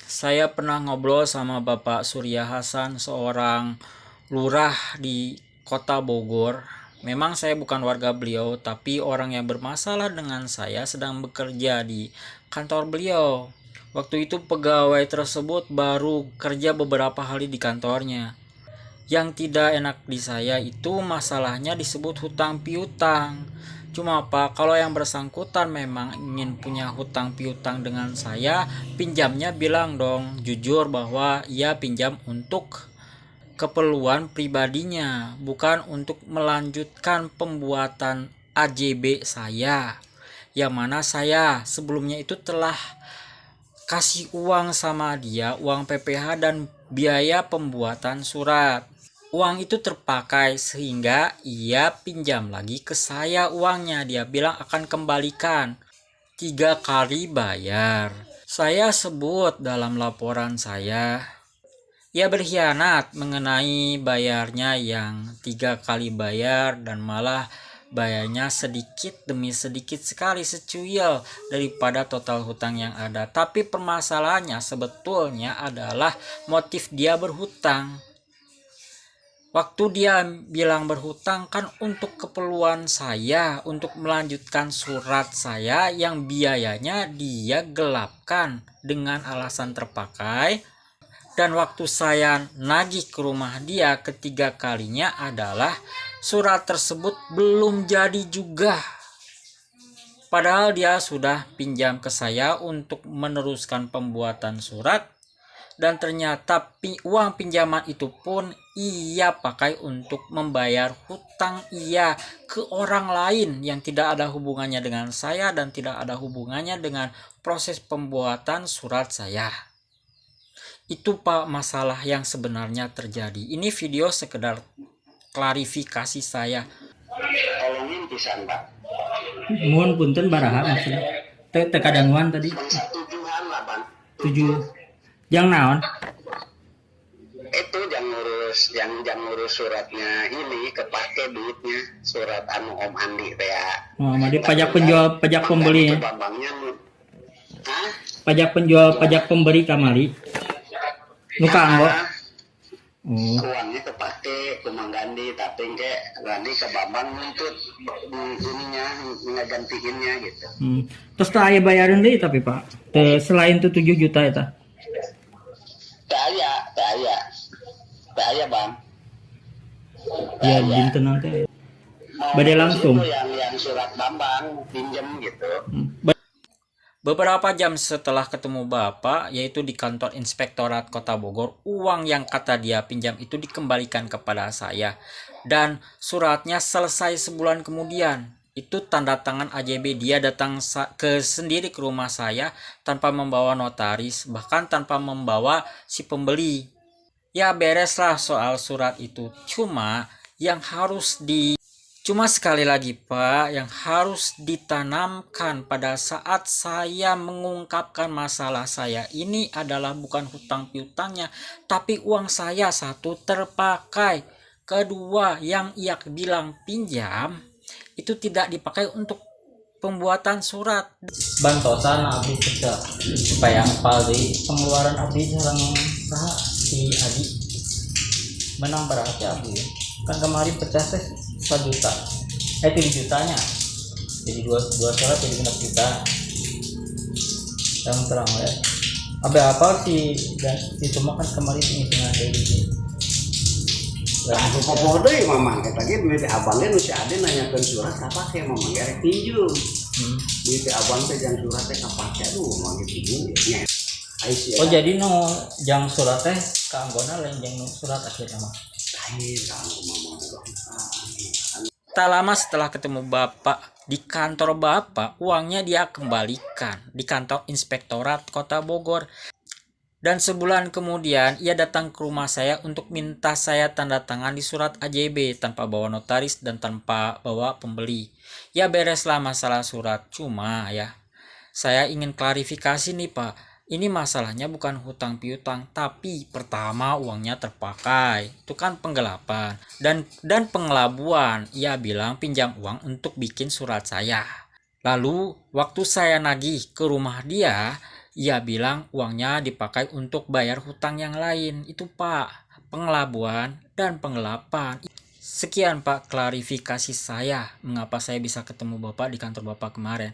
Saya pernah ngobrol sama Bapak Surya Hasan, seorang lurah di Kota Bogor. Memang saya bukan warga beliau, tapi orang yang bermasalah dengan saya sedang bekerja di kantor beliau. Waktu itu pegawai tersebut baru kerja beberapa hari di kantornya. Yang tidak enak di saya itu masalahnya disebut hutang piutang. Cuma Pak, kalau yang bersangkutan memang ingin punya hutang piutang dengan saya, pinjamnya bilang dong jujur bahwa ia pinjam untuk keperluan pribadinya, bukan untuk melanjutkan pembuatan AJB saya. Yang mana saya sebelumnya itu telah kasih uang sama dia, uang PPh dan biaya pembuatan surat. Uang itu terpakai sehingga ia pinjam lagi ke saya uangnya. Dia bilang akan kembalikan 3 kali bayar. Saya sebut dalam laporan saya, ia berkhianat mengenai bayarnya yang 3 kali bayar dan malah bayarnya sedikit demi sedikit sekali, secuil daripada total hutang yang ada. Tapi permasalahannya sebetulnya adalah motif dia berhutang. Waktu dia bilang berhutang kan untuk keperluan saya, untuk melanjutkan surat saya yang biayanya dia gelapkan dengan alasan terpakai. Dan waktu saya nagih ke rumah dia ketiga kalinya adalah surat tersebut belum jadi juga. Padahal dia sudah pinjam ke saya untuk meneruskan pembuatan surat. Dan ternyata uang pinjaman itu pun ia pakai untuk membayar hutang ia ke orang lain yang tidak ada hubungannya dengan saya dan tidak ada hubungannya dengan proses pembuatan surat saya. Itu Pak masalah yang sebenarnya terjadi. Ini video sekedar klarifikasi saya. Tolongin pisan Pak. Mohon punten baraha maksudnya. Tekadanguan tadi. Tujuan lah Bang. 7 yang naon? Itu yang ngurus suratnya ini kepake duitnya surat anu Om Andi teh ya. Oh, dia pajak penjual, pajak pembeli ya. Bambangnya hah? Pajak penjual, pajak pemberi kamari. Nuka anggo. Uangnya kepake kumang Gandhi tapi ke Gandhi ke Bambang nuntut ininya ngegantiinnya gitu. Terus tak aya bayaran deui tapi Pak. Selain itu 7 juta eta. Tak aya Bang. Ya dinten teh. Bade langsung. Yang surat Bambang pinjem gitu. Beberapa jam setelah ketemu Bapak, yaitu di kantor Inspektorat Kota Bogor, uang yang kata dia pinjam itu dikembalikan kepada saya. Dan suratnya selesai sebulan kemudian. Itu tanda tangan AJB, dia datang sendiri ke rumah saya tanpa membawa notaris, bahkan tanpa membawa si pembeli. Ya bereslah soal surat itu. Cuma sekali lagi Pak, yang harus ditanamkan pada saat saya mengungkapkan masalah saya ini adalah bukan hutang piutangnya, tapi uang saya satu terpakai, kedua yang ia bilang pinjam itu tidak dipakai untuk pembuatan surat. Bantosan abdi kerja supaya ngepal di pengeluaran abdi sareng si Adi menang berarti abdi kan kemarin pecah teh 1 juta 3 jutanya jadi dua surat jadi 6 juta yang terang ya apa sih dan itu mah kan kemarin hitungan dari Popo deui mamang eta ge duit abangnya nu si Ade nanyakeun surat kapake mamang gerek pinjul. Duit abang teh jang surat teh kapake aduh mamang pinjul nya. Oh jadi no jang surat teh ka anggona lain jang surat akhirnya mah. Tak lama setelah ketemu Bapak di kantor Bapak, uangnya dia kembalikan di kantor Inspektorat Kota Bogor. Dan sebulan kemudian ia datang ke rumah saya untuk minta saya tanda tangan di surat AJB tanpa bawa notaris dan tanpa bawa pembeli. Ya bereslah masalah surat. Cuma ya saya ingin klarifikasi nih Pak. Ini masalahnya bukan hutang piutang, tapi pertama uangnya terpakai. Itu kan penggelapan dan pengelabuan. Ia bilang pinjam uang untuk bikin surat saya. Lalu waktu saya nagih ke rumah dia, Ia bilang uangnya dipakai untuk bayar hutang yang lain. Itu Pak, pengelabuan dan penggelapan. Sekian Pak klarifikasi saya mengapa saya bisa ketemu Bapak di kantor Bapak kemarin.